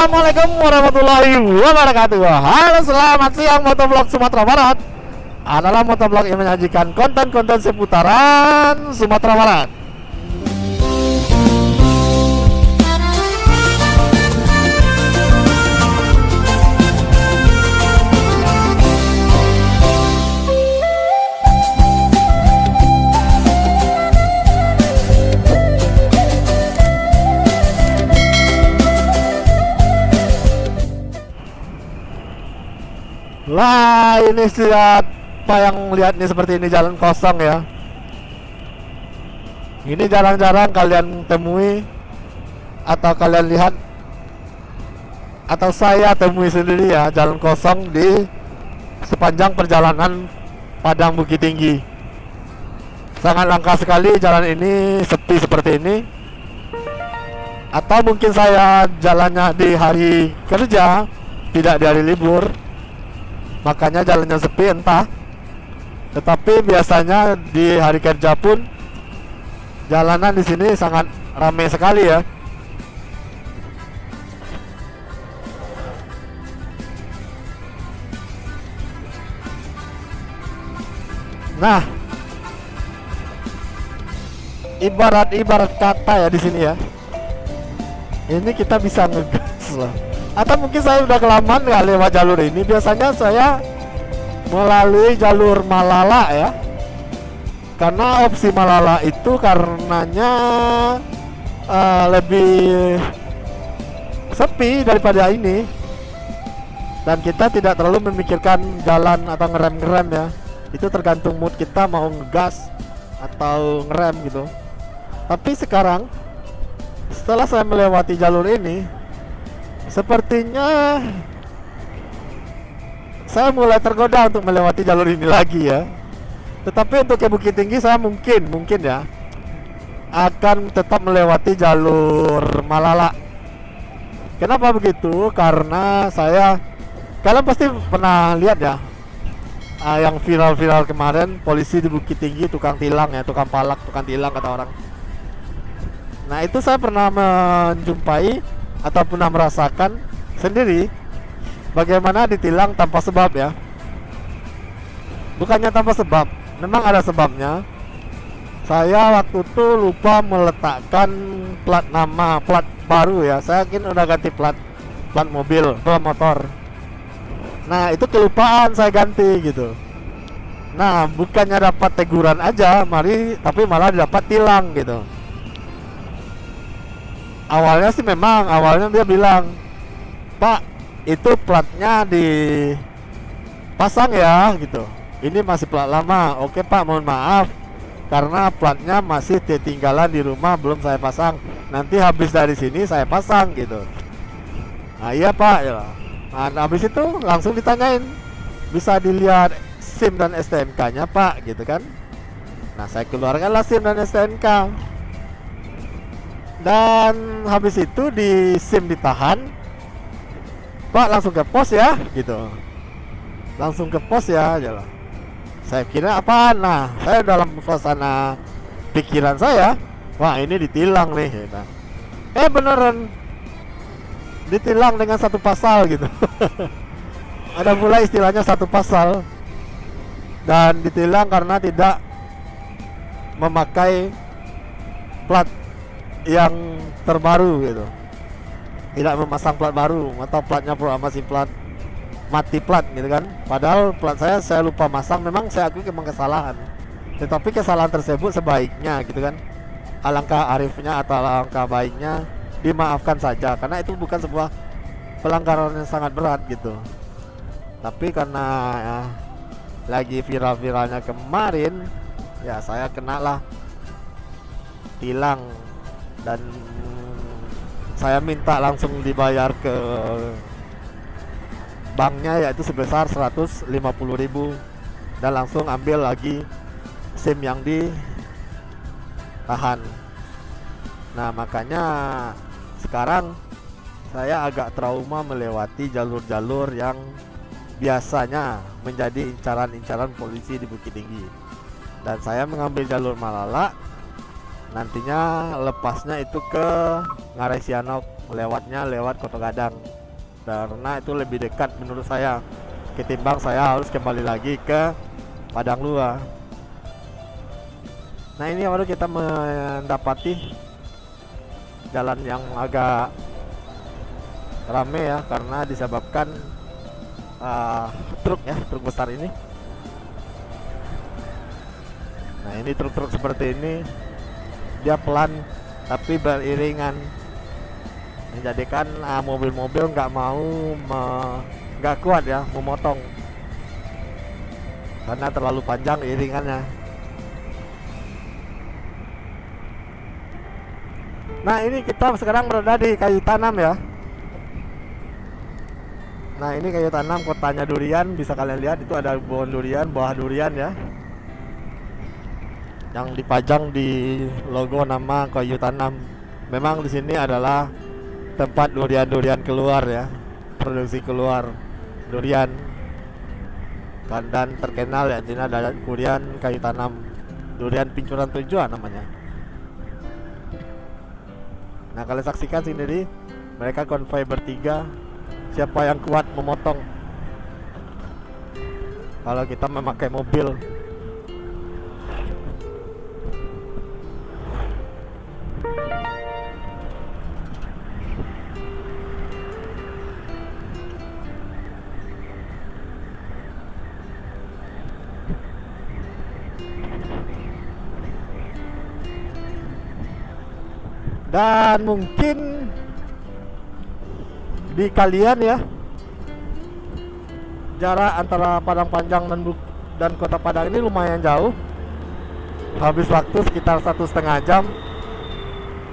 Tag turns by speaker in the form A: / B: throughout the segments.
A: Assalamualaikum warahmatullahi wabarakatuh. Halo, selamat siang motovlog Sumatera Barat. Adalah motovlog yang menyajikan konten-konten seputaran Sumatera Barat. Lah, ini siapa yang lihat nih seperti ini jalan kosong ya. Ini jarang-jarang kalian temui, atau kalian lihat, atau saya temui sendiri ya, jalan kosong di sepanjang perjalanan Padang Bukit Tinggi. Sangat langka sekali jalan ini sepi seperti ini. Atau mungkin saya jalannya di hari kerja, tidak di hari libur, makanya jalannya sepi entah. Tetapi biasanya di hari kerja pun jalanan di sini sangat ramai sekali ya. Nah, ibarat kata ya di sini ya. Ini kita bisa ngegas loh. Atau mungkin saya udah kelamaan nggak lewat jalur ini. Biasanya saya melalui jalur Malala ya, karena opsi Malala itu karenanya lebih sepi daripada ini, dan kita tidak terlalu memikirkan jalan atau ngerem ya. Itu tergantung mood kita mau ngegas atau ngerem gitu. Tapi sekarang setelah saya melewati jalur ini, sepertinya saya mulai tergoda untuk melewati jalur ini lagi ya. Tetapi untuk ke Bukit Tinggi saya mungkin ya akan tetap melewati jalur Malala. Kenapa begitu? Karena kalian pasti pernah lihat ya, yang viral-viral kemarin, polisi di Bukit Tinggi tukang tilang ya, tukang palak, tukang tilang kata orang. Nah, itu saya pernah menjumpai atau pernah merasakan sendiri bagaimana ditilang tanpa sebab ya. Bukannya tanpa sebab, memang ada sebabnya. Saya waktu itu lupa meletakkan plat baru ya. Saya yakin udah ganti plat mobil, plat motor. Nah, itu kelupaan saya ganti gitu. Nah, bukannya dapat teguran aja, tapi malah dapat tilang gitu. Awalnya dia bilang, "Pak, itu platnya dipasang ya," gitu. "Ini masih plat lama." "Oke Pak, mohon maaf, karena platnya masih ketinggalan di rumah, belum saya pasang. Nanti habis dari sini saya pasang," gitu. "Nah, iya Pak." Ya. Nah, habis itu langsung ditanyain, "Bisa dilihat SIM dan STNK-nya Pak?" gitu kan. Nah, saya keluarkanlah SIM dan STNK. Dan habis itu di SIM ditahan. "Pak, langsung ke pos ya," gitu. "Langsung ke pos ya," aja lah. Saya kira apaan? Nah, saya dalam suasana pikiran saya, wah ini ditilang nih gitu. Beneran ditilang dengan satu pasal gitu. Ada pula istilahnya satu pasal. Dan ditilang karena tidak memakai plat yang terbaru gitu, tidak memasang plat baru, atau platnya masih mati plat gitu kan. Padahal plat saya lupa masang. Memang saya akui memang kesalahan, tetapi kesalahan tersebut sebaiknya gitu kan, alangkah arifnya atau alangkah baiknya dimaafkan saja, karena itu bukan sebuah pelanggaran yang sangat berat gitu. Tapi karena ya, lagi viral-viralnya kemarin ya, saya kenalah tilang. Dan saya minta langsung dibayar ke banknya, yaitu sebesar 150.000, dan langsung ambil lagi SIM yang ditahan. Nah, makanya sekarang saya agak trauma melewati jalur-jalur yang biasanya menjadi incaran-incaran polisi di Bukit Tinggi. Dan saya mengambil jalur Malala. Nantinya lepasnya itu ke Ngarai Sianok, lewat Kota Gadang. karena itu lebih dekat menurut saya ketimbang saya harus kembali lagi ke Padang Luar. Nah, ini baru kita mendapati jalan yang agak rame ya, karena disebabkan truk ya, truk besar ini. Nah, ini truk-truk seperti ini dia pelan tapi beriringan, menjadikan mobil-mobil nggak kuat ya memotong karena terlalu panjang iringannya. Nah, ini kita sekarang berada di kayu tanam ya. Nah, ini kayu tanam kotanya durian, bisa kalian lihat itu ada pohon durian, buah durian ya, yang dipajang di logo nama kayu tanam. Memang di sini adalah tempat durian-durian keluar ya, produksi keluar durian kan, dan terkenal ya di sini ada durian kayu tanam, durian Pincuran Tujuan namanya. Nah, kalian saksikan sendiri mereka konvoi bertiga, siapa yang kuat memotong kalau kita memakai mobil. Dan mungkin di kalian ya, jarak antara Padang Panjang dan Kota Padang ini lumayan jauh. Habis waktu sekitar 1,5 jam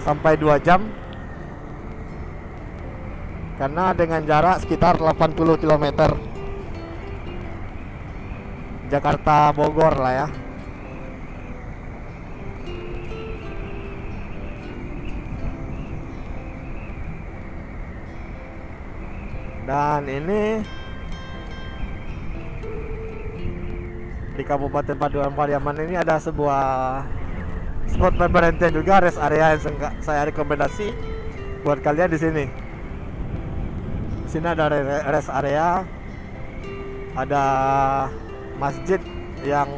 A: sampai 2 jam, karena dengan jarak sekitar 80 km Jakarta Bogor lah ya. Dan ini di Kabupaten Paduan Pariaman ini ada sebuah spot pemberhentian juga, rest area yang saya rekomendasi buat kalian di sini. Di sini ada rest area, ada masjid yang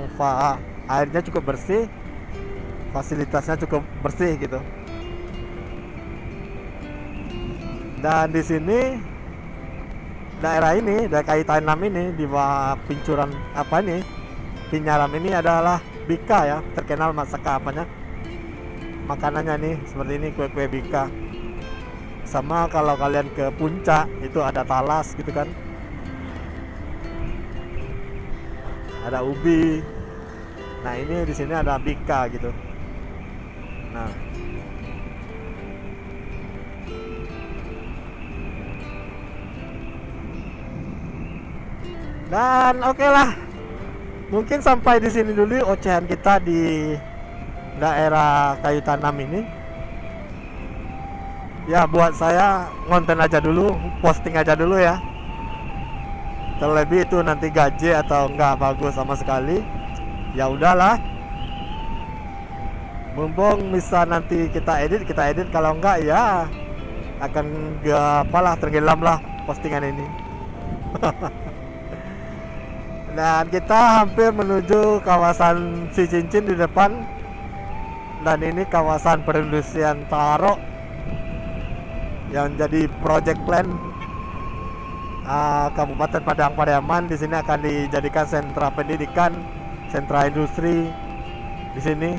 A: airnya cukup bersih, fasilitasnya cukup bersih gitu. Dan di sini daerah ini, daerah kayu tanam ini di bawah Pincuran Pinyaram ini adalah bika ya, terkenal masakan makanannya nih seperti ini, kue-kue bika. Sama kalau kalian ke puncak itu ada talas gitu kan, ada ubi. Nah, ini di sini ada bika gitu. Nah, dan oke lah, mungkin sampai di sini dulu ocehan kita di daerah kayu tanam ini. Ya, buat saya ngonten aja dulu, posting aja dulu ya. Terlebih itu nanti gaji atau enggak bagus sama sekali, ya udahlah. Mumpung bisa nanti kita edit, kalau enggak ya akan tenggelam lah postingan ini. Dan kita hampir menuju kawasan Cicincin di depan. Dan ini kawasan perindustrian Taro yang jadi project plan Kabupaten Padang Pariaman. Di sini akan dijadikan sentra pendidikan, sentra industri di sini,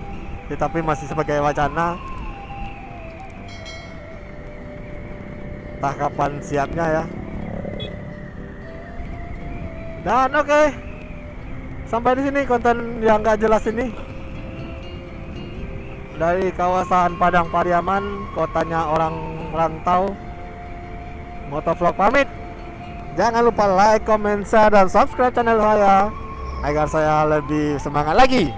A: tetapi masih sebagai wacana. Entah kapan siapnya ya. Dan oke, sampai di sini konten yang gak jelas ini dari kawasan Padang Pariaman, kotanya orang rantau. Motovlog pamit. Jangan lupa like, comment, share, dan subscribe channel saya agar saya lebih semangat lagi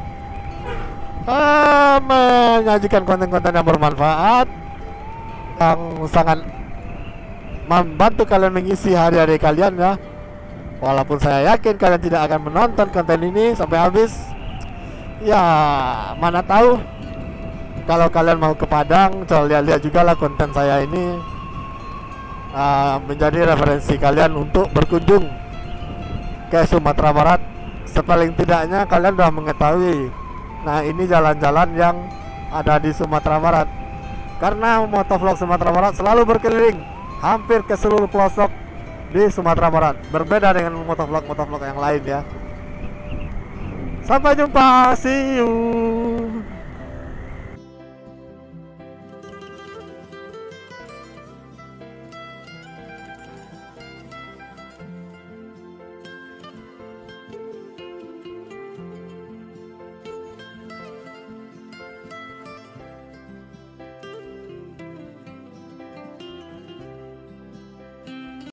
A: menyajikan konten-konten yang bermanfaat, yang sangat membantu kalian mengisi hari-hari kalian ya. Walaupun saya yakin kalian tidak akan menonton konten ini sampai habis, ya mana tahu kalau kalian mau ke Padang, coba lihat juga lah konten saya ini. menjadi referensi kalian untuk berkunjung ke Sumatera Barat. Sepaling tidaknya kalian sudah mengetahui, nah ini jalan-jalan yang ada di Sumatera Barat. Karena motovlog Sumatera Barat selalu berkeliling hampir ke seluruh pelosok di Sumatera Barat. Berbeda dengan motovlog yang lain ya. Sampai jumpa, see you.